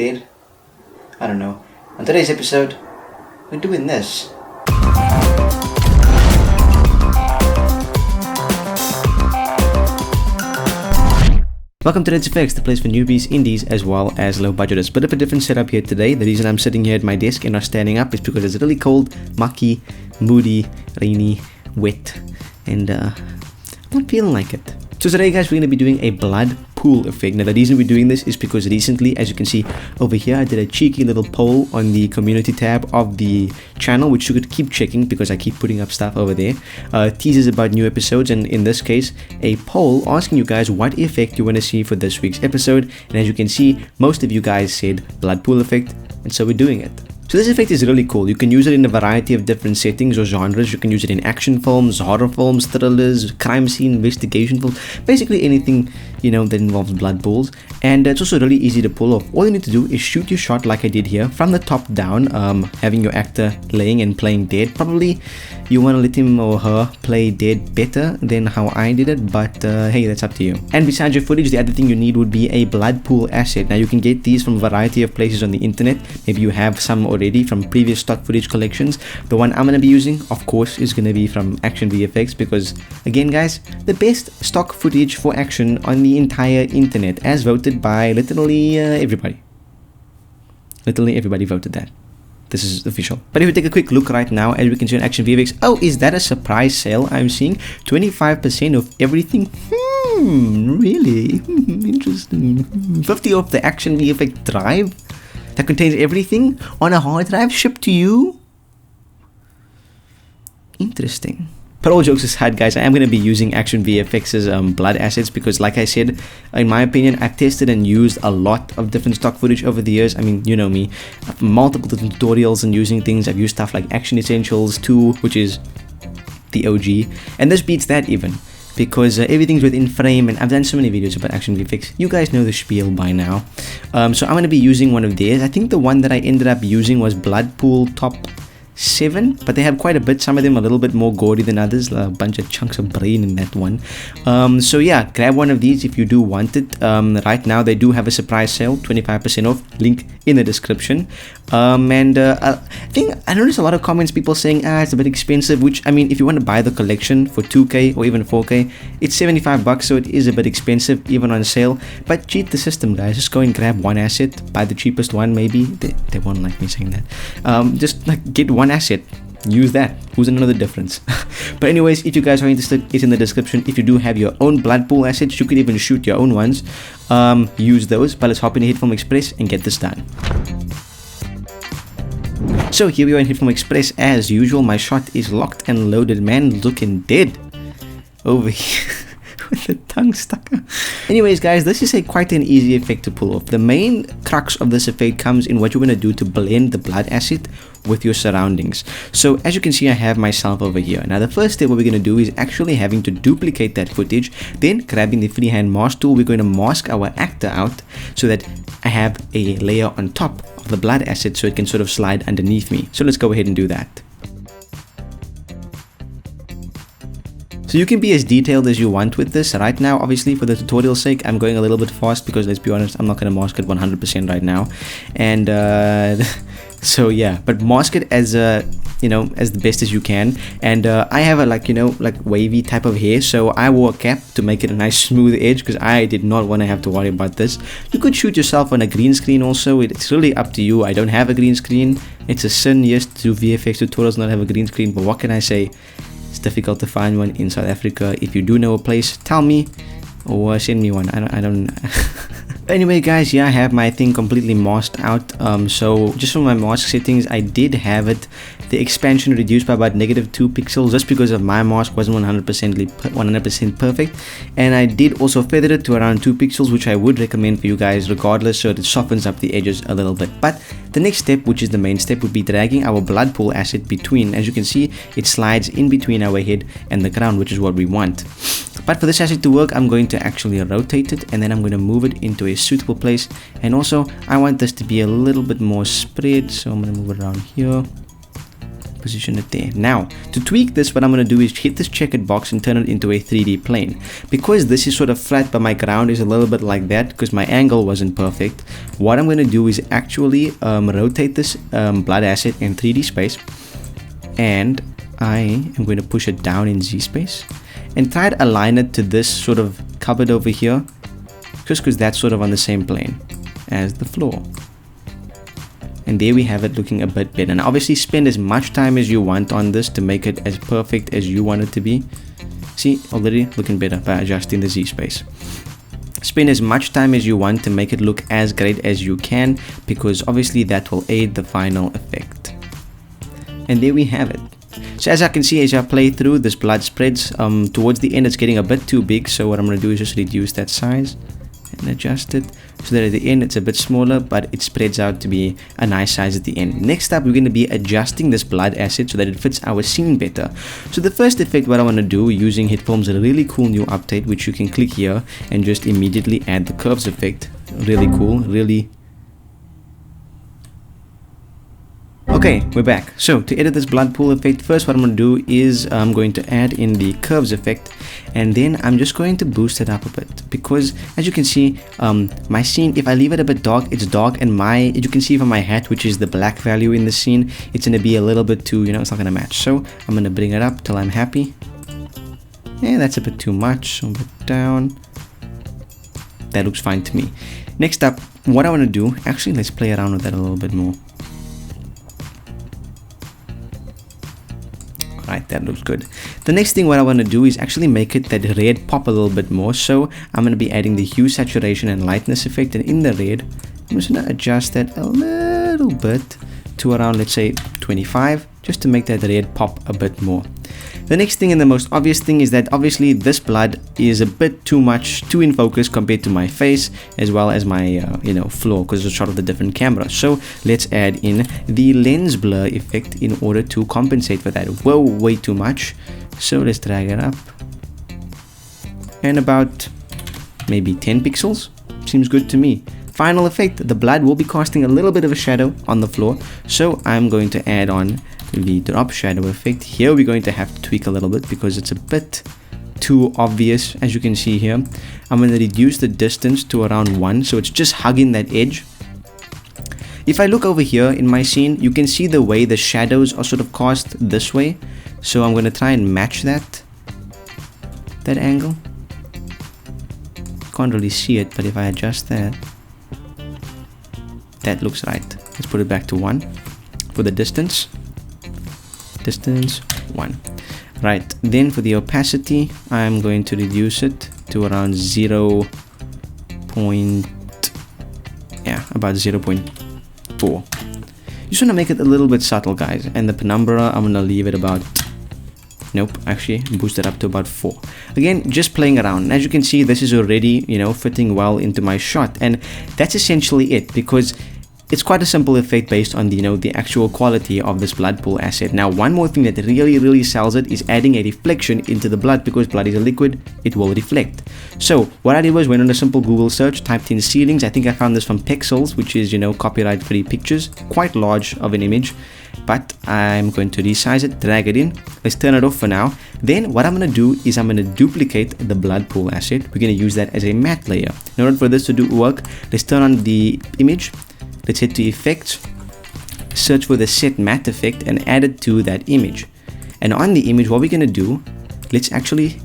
dead? I don't know. On today's episode, we're doing this. Welcome to Let's Fix, the place for newbies, indies, as well as low budgeters. Bit of a different setup here today. The reason I'm sitting here at my desk and not standing up is because it's really cold, mucky, moody, rainy, wet, and I'm not feeling like it. So today, guys, we're going to be doing a blood pool effect. Now, the reason we're doing this is because recently, as you can see over here, I did a cheeky little poll on the community tab of the channel, which you could keep checking because I keep putting up stuff over there. Teasers about new episodes, and in this case, a poll asking you guys what effect you want to see for this week's episode. And as you can see, most of you guys said blood pool effect, and so we're doing it. So this effect is really cool. You can use it in a variety of different settings or genres. You can use it in action films, horror films, thrillers, crime scene, investigation films, basically anything, you know, that involves blood pools. And it's also really easy to pull off. All you need to do is shoot your shot like I did here from the top down, having your actor laying and playing dead. Probably you want to let him or her play dead better than how I did it, but hey, that's up to you. And besides your footage, the other thing you need would be a blood pool asset. Now you can get these from a variety of places on the internet. Maybe you have some already from previous stock footage collections. The one I'm going to be using, of course, is going to be from Action VFX because, again guys, the best stock footage for action on the entire internet, as voted by literally everybody. Literally everybody voted that. This is official. But if we take a quick look right now, as we can see on Action VFX, oh, is that a surprise sale I'm seeing? 25% of everything? Really? Interesting. 50 off the Action VFX drive that contains everything on a hard drive shipped to you? Interesting. But all jokes aside, guys, I am going to be using Action VFX's blood assets because, like I said, in my opinion, I've tested and used a lot of different stock footage over the years. I mean, you know me, multiple different tutorials and using things. I've used stuff like Action Essentials 2, which is the OG, and this beats that even because everything's within frame, and I've done so many videos about Action VFX. You guys know the spiel by now. So I'm going to be using one of theirs. I think the one that I ended up using was Blood Pool Top 7, but they have quite a bit. Some of them are a little bit more gory than others, a bunch of chunks of brain in that one. So yeah, grab one of these if you do want it. Right now they do have a surprise sale, 25% off, link in the description. I think I noticed a lot of comments, people saying it's a bit expensive, which, I mean, if you want to buy the collection for 2k or even 4k, it's 75 bucks, so it is a bit expensive even on sale. But cheat the system, guys. Just go and grab one asset, buy the cheapest one. Maybe they won't like me saying that. Just like get one asset, use that. Who's another difference? But anyways, if you guys are interested, it's in the description. If you do have your own blood pool assets, you could even shoot your own ones. Use those. But let's hop into HitFilm Express and get this done. So here we are in HitFilm Express. As usual, my shot is locked and loaded. Man looking dead over here with the tongue stuck. Anyways, guys, this is quite an easy effect to pull off. The main crux of this effect comes in what you're going to do to blend the blood asset with your surroundings. So as you can see, I have myself over here. Now the first step what we're going to do is actually having to duplicate that footage, then grabbing the freehand mask tool, we're going to mask our actor out so that I have a layer on top of the blood asset so it can sort of slide underneath me. So let's go ahead and do that. So you can be as detailed as you want with this. Right now, obviously, for the tutorial's sake, I'm going a little bit fast because, let's be honest, I'm not going to mask it 100% right now. And so yeah, but mask it as you know, as the best as you can. And I have a like wavy type of hair, so I wore a cap to make it a nice smooth edge because I did not want to have to worry about this. You could shoot yourself on a green screen also. It's really up to you. I don't have a green screen. It's a sin, yes, to do VFX tutorials not have a green screen, but what can I say? It's difficult to find one in South Africa. If you do know a place, tell me or send me one. I don't Anyway, guys, yeah, I have my thing completely masked out. So just for my mask settings, I did have it, the expansion reduced by about -2 pixels, just because of my mask wasn't 100% perfect. And I did also feather it to around 2 pixels, which I would recommend for you guys regardless, so it softens up the edges a little bit. But the next step, which is the main step, would be dragging our blood pool asset between. As you can see, it slides in between our head and the ground, which is what we want. But for this asset to work, I'm going to actually rotate it, and then I'm going to move it into a suitable place. And also, I want this to be a little bit more spread, so I'm going to move it around here. position it there. Now, to tweak this, what I'm going to do is hit this checkered box and turn it into a 3D plane. Because this is sort of flat, but my ground is a little bit like that, because my angle wasn't perfect, what I'm going to do is actually rotate this blood asset in 3D space, and I am going to push it down in Z space, and try to align it to this sort of cupboard over here, just because that's sort of on the same plane as the floor. And there we have it, looking a bit better. And obviously spend as much time as you want on this to make it as perfect as you want it to be. See, already looking better by adjusting the Z space. Spend as much time as you want to make it look as great as you can, because obviously that will aid the final effect. And there we have it. So as I can see, as I play through, this blood spreads. Towards the end it's getting a bit too big, so what I'm going to do is just reduce that size and adjust it so that at the end it's a bit smaller, but it spreads out to be a nice size at the end. Next up, we're going to be adjusting this blood asset so that it fits our scene better. So the first effect, what I want to do using HitFilm's a really cool new update, which you can click here and just immediately add the curves effect. Really cool, really. Okay, we're back. So to edit this blood pool effect, first what I'm going to do is I'm going to add in the curves effect, and then I'm just going to boost it up a bit, because as you can see, my scene, if I leave it a bit dark, it's dark, and you can see from my hat, which is the black value in the scene, it's going to be a little bit too, it's not going to match. So I'm going to bring it up till I'm happy. Yeah, that's a bit too much, so a bit down. That looks fine to me. Next up, what I want to do, actually let's play around with that a little bit more. Right, that looks good. The next thing what I want to do is actually make it that red pop a little bit more. So I'm going to be adding the hue, saturation and lightness effect, and in the red I'm just going to adjust that a little bit to around, let's say 25, just to make that red pop a bit more. The next thing and the most obvious thing is that obviously this blood is a bit too in focus compared to my face as well as my floor, because it's a shot of the different camera. So let's add in the lens blur effect in order to compensate for that. Whoa, way too much. So let's drag it up, and about maybe 10 pixels seems good to me. Final effect, the blood will be casting a little bit of a shadow on the floor, so I'm going to add on the drop shadow effect. Here we're going to have to tweak a little bit because it's a bit too obvious. As you can see here, I'm going to reduce the distance to around 1, so it's just hugging that edge. If I look over here in my scene, you can see the way the shadows are sort of cast this way, so I'm going to try and match that angle. Can't really see it, but if I adjust that looks right. Let's put it back to 1 for the distance 1. Right, then for the opacity, I'm going to reduce it to around about 0.4. Just want to make it a little bit subtle, guys. And the penumbra, I'm going to leave it about, actually boost it up to about 4. Again, just playing around. As you can see, this is already fitting well into my shot, and that's essentially it, because it's quite a simple effect based on the actual quality of this blood pool asset. Now, one more thing that really sells it is adding a reflection into the blood, because blood is a liquid, it will reflect. So what I did was went on a simple Google search, typed in ceilings. I think I found this from Pexels, which is copyright free pictures, quite large of an image, but I'm going to resize it, drag it in. Let's turn it off for now. Then what I'm going to do is I'm going to duplicate the blood pool asset. We're going to use that as a matte layer. In order for this to work, let's turn on the image. Let's head to effects, search for the set matte effect and add it to that image. And on the image, what we're going to do, let's actually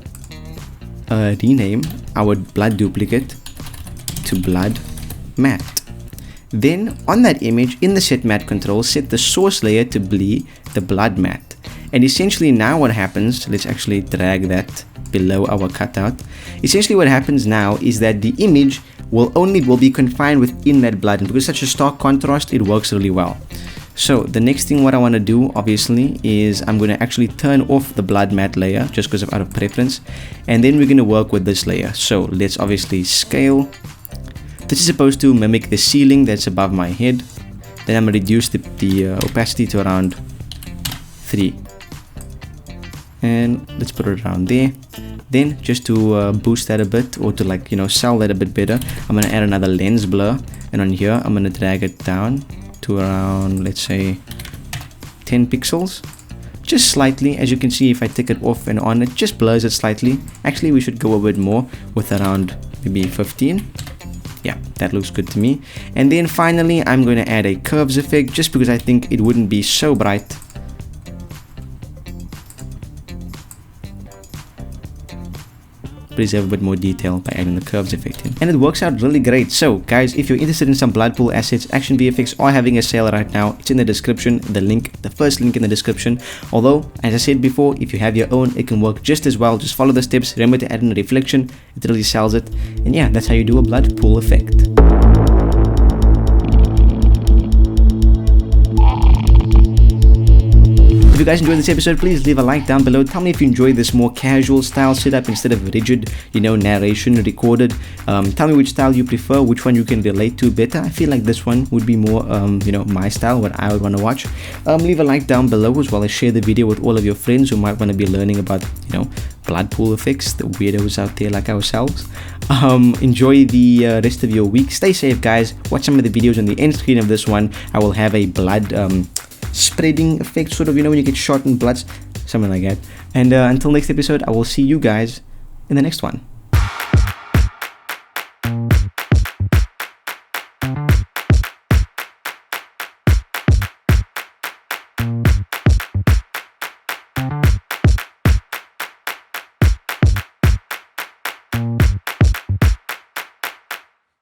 rename our blood duplicate to blood matte. Then on that image, in the set matte control, set the source layer to be the blood matte. And essentially now what happens, let's actually drag that below our cutout. Essentially what happens now is that the image will be confined within that blood, and because it's such a stark contrast, it works really well. So the next thing what I want to do obviously is I'm going to actually turn off the blood matte layer just because of out of preference, and then we're going to work with this layer. So let's obviously scale. This is supposed to mimic the ceiling that's above my head. Then I'm going to reduce the opacity to around 3, and let's put it around there. Then just to boost that a bit, or to sell that a bit better, I'm going to add another lens blur, and on here I'm going to drag it down to around, let's say 10 pixels. just slightly. As you can see, if I take it off and on, it just blurs it slightly. Actually, we should go a bit more with around maybe 15. Yeah, that looks good to me. And then finally, I'm going to add a curves effect just because I think it wouldn't be so bright. Please have a bit more detail by adding the curves effect in, and it works out really great. So guys, if you're interested in some blood pool assets, Action VFX are having a sale right now. It's in the description, the first link in the description. Although, as I said before, if you have your own, it can work just as well. Just follow the steps. Remember to add in a reflection. It really sells it. And yeah, that's how you do a blood pool effect. If you guys enjoyed this episode, please leave a like down below. Tell me if you enjoy this more casual style setup instead of rigid, narration recorded. Tell me which style you prefer, which one you can relate to better. I feel like this one would be more, my style, what I would want to watch. Leave a like down below, as well as share the video with all of your friends who might want to be learning about, blood pool effects, the weirdos out there like ourselves. Enjoy the rest of your week. Stay safe, guys. Watch some of the videos on the end screen of this one. I will have a blood spreading effect, sort of, when you get shot in blood, something like that. And until next episode, I will see you guys in the next one.